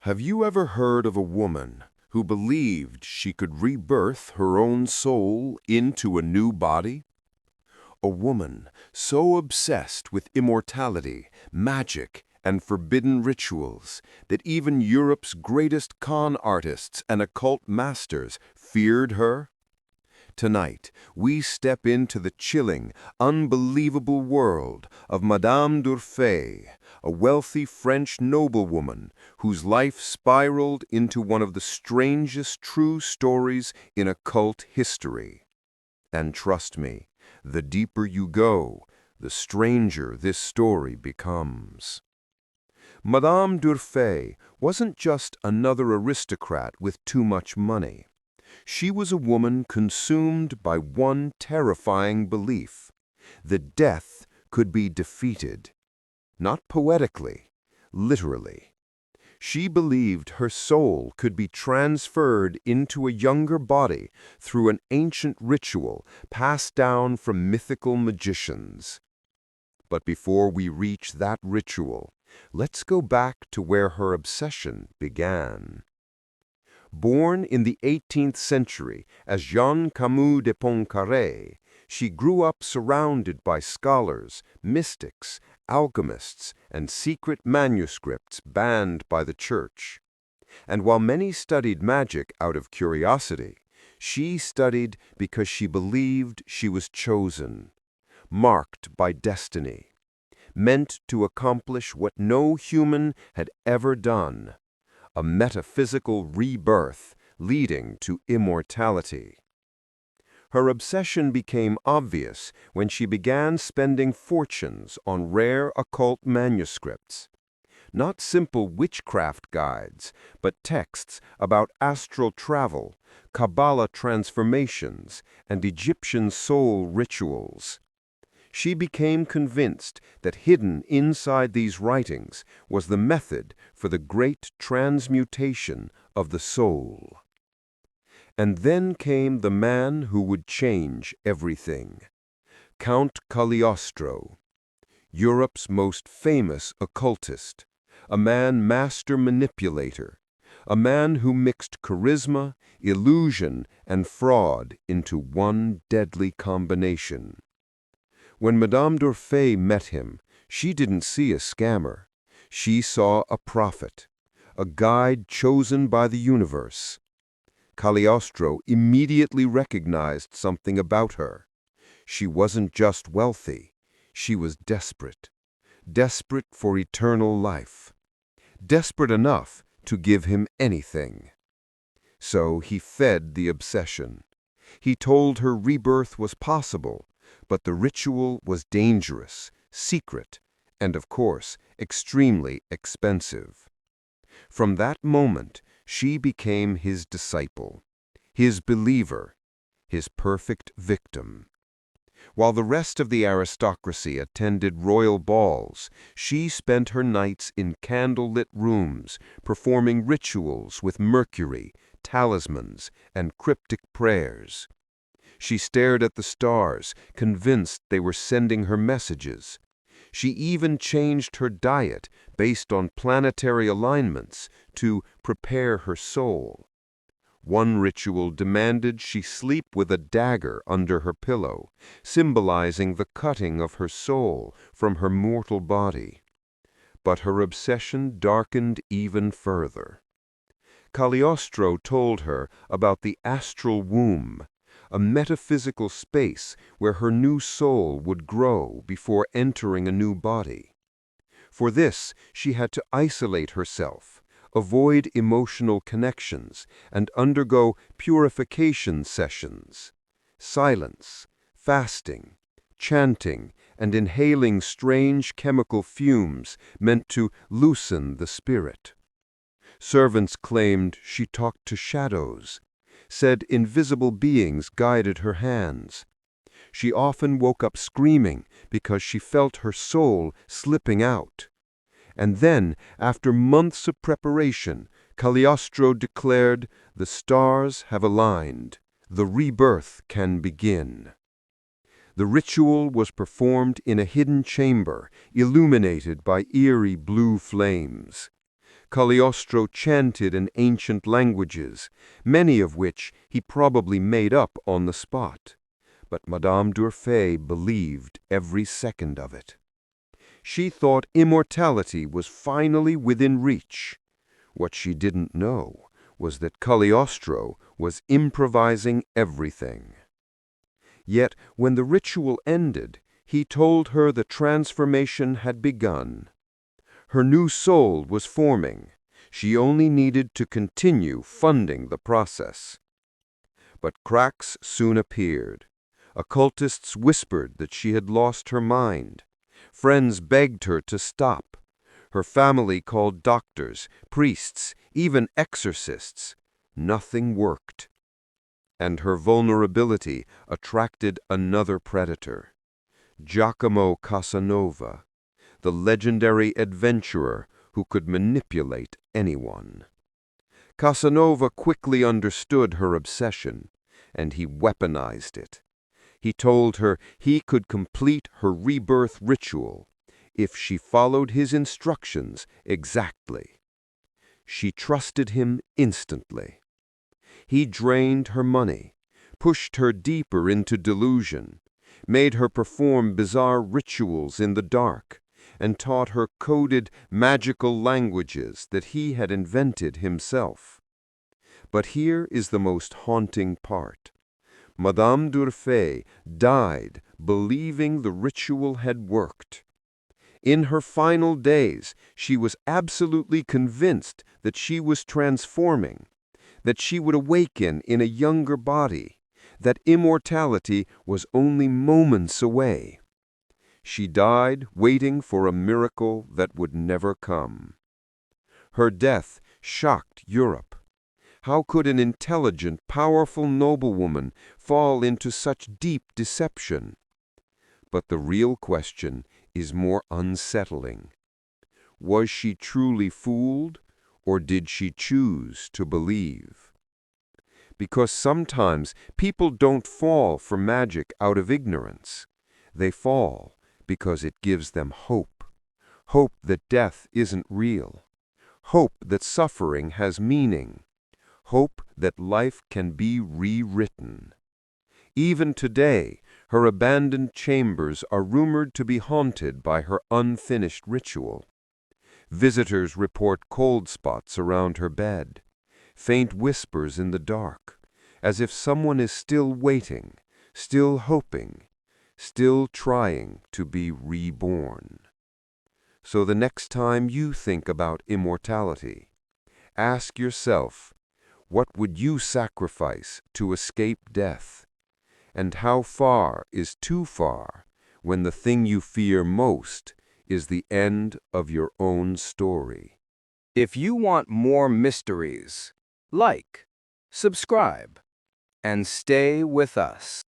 Have you ever heard of a woman who believed she could rebirth her own soul into a new body? A woman so obsessed with immortality, magic, and forbidden rituals that even Europe's greatest con artists and occult masters feared her? Tonight, we step into the chilling, unbelievable world of MadameDUrfe, a wealthy French noblewoman whose life spiraled into one of the strangest true stories in occult history. And trust me, the deeper you go, the stranger this story becomes. MadameDUrfe wasn't just another aristocrat with too much money. She was a woman consumed by one terrifying belief: that death could be defeated. Not poetically, literally. She believed her soul could be transferred into a younger body through an ancient ritual passed down from mythical magicians. But before we reach that ritual, let's go back to where her obsession began. Born in the 18th century as Jeanne Camus de Poincaré, she grew up surrounded by scholars, mystics, alchemists, and secret manuscripts banned by the church. And while many studied magic out of curiosity, she studied because she believed she was chosen, marked by destiny, meant to accomplish what no human had ever done: a metaphysical rebirth leading to immortality. Her obsession became obvious when she began spending fortunes on rare occult manuscripts. Not simple witchcraft guides, but texts about astral travel, Kabbalah transformations, and Egyptian soul rituals. She became convinced that hidden inside these writings was the method for the great transmutation of the soul. And then came the man who would change everything: Count Cagliostro, Europe's most famous occultist, a man master manipulator, a man who mixed charisma, illusion, and fraud into one deadly combination. When MadameDUrfe met him, she didn't see a scammer. She saw a prophet, a guide chosen by the universe. Cagliostro immediately recognized something about her. She wasn't just wealthy, she was desperate. Desperate for eternal life. Desperate enough to give him anything. So he fed the obsession. He told her rebirth was possible, but the ritual was dangerous, secret, and of course, extremely expensive. From that moment, she became his disciple, his believer, his perfect victim. While the rest of the aristocracy attended royal balls, she spent her nights in candle-lit rooms, performing rituals with mercury, talismans, and cryptic prayers. She stared at the stars, convinced they were sending her messages. She even changed her diet based on planetary alignments to prepare her soul. One ritual demanded she sleep with a dagger under her pillow, symbolizing the cutting of her soul from her mortal body. But her obsession darkened even further. Cagliostro told her about the astral womb, a metaphysical space where her new soul would grow before entering a new body. For this, she had to isolate herself, avoid emotional connections, and undergo purification sessions. Silence, fasting, chanting, and inhaling strange chemical fumes meant to loosen the spirit. Servants claimed she talked to shadows, said invisible beings guided her hands. She often woke up screaming because she felt her soul slipping out. And then, after months of preparation, Cagliostro declared, "The stars have aligned. The rebirth can begin." The ritual was performed in a hidden chamber, illuminated by eerie blue flames. Cagliostro chanted in ancient languages, many of which he probably made up on the spot. But MadameDUrfe believed every second of it. She thought immortality was finally within reach. What she didn't know was that Cagliostro was improvising everything. Yet when the ritual ended, he told her the transformation had begun. Her new soul was forming. She only needed to continue funding the process. But cracks soon appeared. Occultists whispered that she had lost her mind. Friends begged her to stop. Her family called doctors, priests, even exorcists. Nothing worked. And her vulnerability attracted another predator, Giacomo Casanova, the legendary adventurer who could manipulate anyone. Casanova quickly understood her obsession, and he weaponized it. He told her he could complete her rebirth ritual if she followed his instructions exactly. She trusted him instantly. He drained her money, pushed her deeper into delusion, made her perform bizarre rituals in the dark, and taught her coded magical languages that he had invented himself. But here is the most haunting part. MadameDUrfe died believing the ritual had worked. In her final days, she was absolutely convinced that she was transforming, that she would awaken in a younger body, that immortality was only moments away. She died waiting for a miracle that would never come. Her death shocked Europe. How could an intelligent, powerful noblewoman fall into such deep deception? But the real question is more unsettling. Was she truly fooled, or did she choose to believe? Because sometimes people don't fall for magic out of ignorance. They fall because it gives them hope. Hope that death isn't real. Hope that suffering has meaning. Hope that life can be rewritten. Even today, her abandoned chambers are rumored to be haunted by her unfinished ritual. Visitors report cold spots around her bed, faint whispers in the dark, as if someone is still waiting, still hoping, still trying to be reborn. So the next time you think about immortality, ask yourself, what would you sacrifice to escape death? And how far is too far when the thing you fear most is the end of your own story? If you want more mysteries, like, subscribe, and stay with us.